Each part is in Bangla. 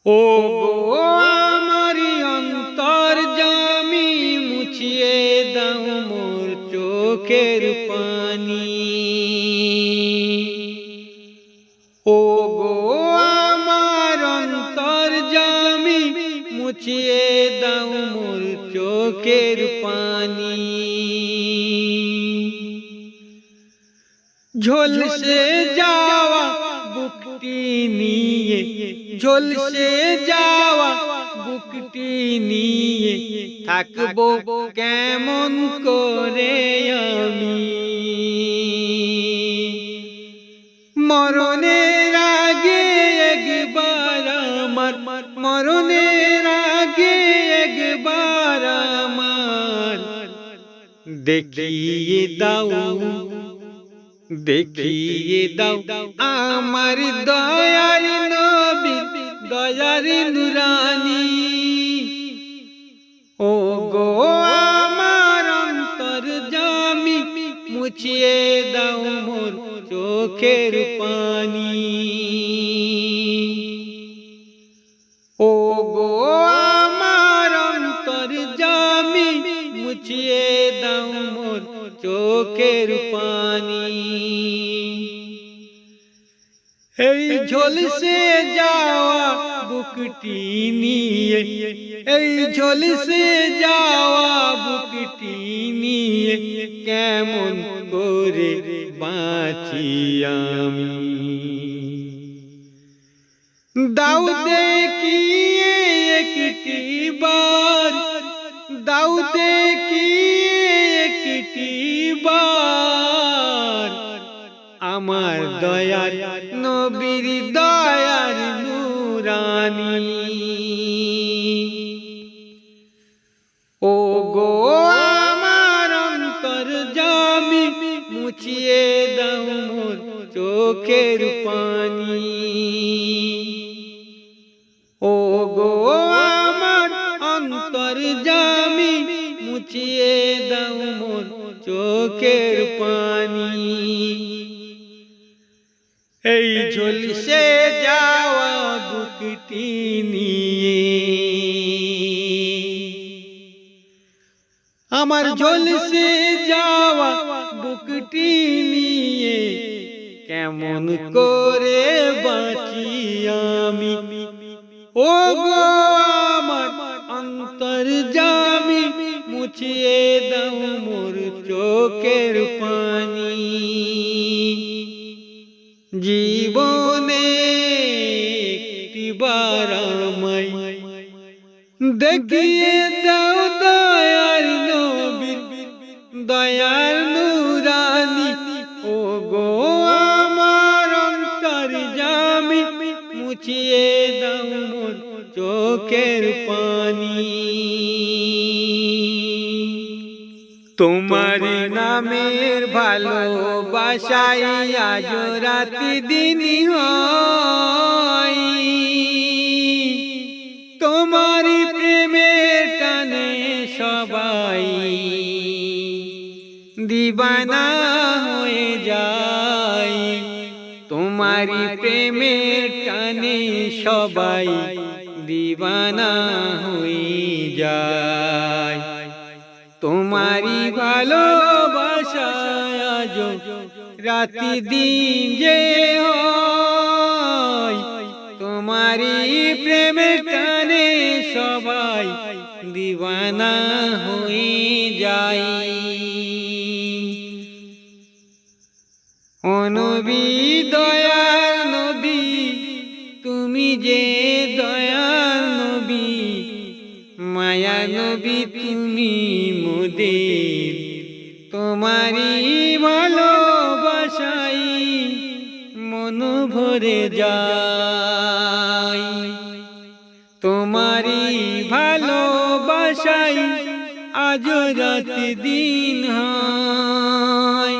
ও গো আমার অন্তর্যামী, মুছিয়ে দাও মোর চোখের পানি। ও গো আমার অন্তর্যামী, মুছিয়ে দাও মোর চোখের পানি। ঝলসে যাওয়া বুকটি নিয়ে, ঝলসে যাওয়া বুকটি নিয়ে থাকবো কেমন করে আমি। মরণের আগে একবার আমার, মরণের আগে একবার আমার দেখিয়ে দাও, দেখিয়ে দাও আমার দয়ার নবী, দয়ার নুরানি। ও গো আমার অন্তর্যামী, মুছিয়ে দাও মোর চোখের পানি। ও গো আমার অন্তর্যামী, মুছিয়ে দাও মোর চোখের পানি। এই ঝলসে যাওয়া বুকটি নিয়ে, এই ঝলসে যাওয়া বুকটি নিয়ে কেমন করে বাঁচি আমি। দাও দেখিয়ে একটি বার, দাও দেখিয়ে একটি বার আমার দয়ার নবীর দয়ার নুরানি। ও গো আমার অন্তর্যামী, মুছিয়ে দাও মোর চোখের পানি। ও গো আমার অন্তর্যামী, মুছিয়ে দাও মোর চোখের পানি। এই ঝলসে যাওয়া বুকটি নিয়ে, আমার ঝলসে যাওয়া বুকটি নিয়ে কেমন করে বাঁচি আমি। ও গো আমার অন্তর্যামী, মুছিয়ে দাও মোর চোখের পানি। জীবনে একটিবার আমায় দেখিয়ে দাও দয়ার নবীর দয়ার নুরানি। ও গো আমার অন্তর্যামী, মুছিয়ে দাও মোর চোখের পানি। তোমার নামের ভালোবাসায় আজ রাতি দিন হয়, তোমার প্রেমের টানে সবাই দিবানা হয়ে যায়। তোমার প্রেমের টানে সবাই দিবানা হয়ে যায়। তোমারি ভালোবাসায় আজ রাতি দিন যে হয়, তোমারি প্রেমের টানে সবাই দিওয়ানা হয়ে যায়। ও নবী দয়ার নবী, তুমি যে দয়ার নবী, মায়া নবী তুমি মোদের, তোমারি ভালোবাসাই মন ভরে যায়। তোমারি ভালোবাসাই আজ রাত দিন হয়,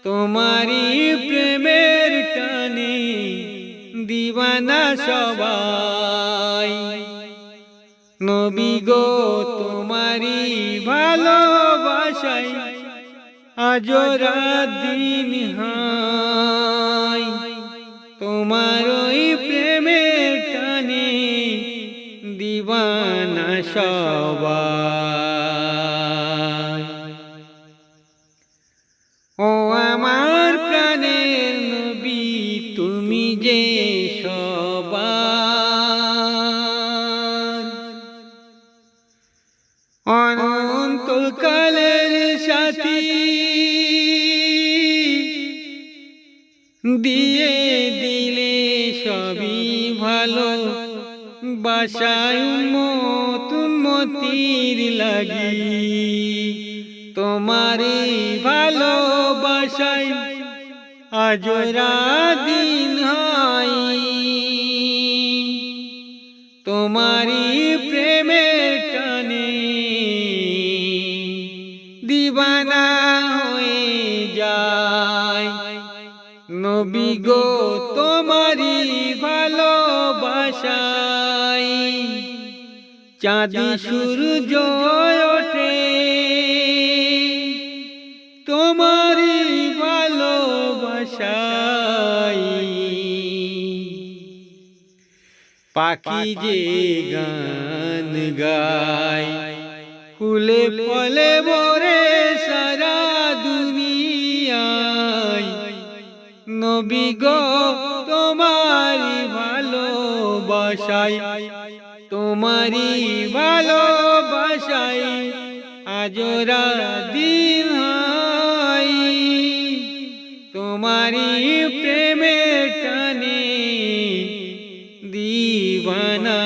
তোমারি প্রেমের টানে দিওয়ানা সবাই। নবী গো তোমারি ভালোবাসায় আজ রাত দিন হয়, তোমার ওই প্রেমের টানে ভালো বাসায় মতির লাগি, তোমারি ভালো বাসায় আজরা দিন হয়, তোমারি প্রেমের টানে দিবানা হয়ে যায়। নবী গো তোমারি ভালোবাসায় চাঁদ সূর্য ওঠে, তোমারি ভালোবাসায় পাখি যে গান গায়, ফুলে ফলে ভরে সারা দুনিয়ায়। নবী গো তোমারি ভালোবাসায়, তোমারি ভালোবাসায় আজরা দিন হয়, তোমারি প্রেমের টানে দিবানা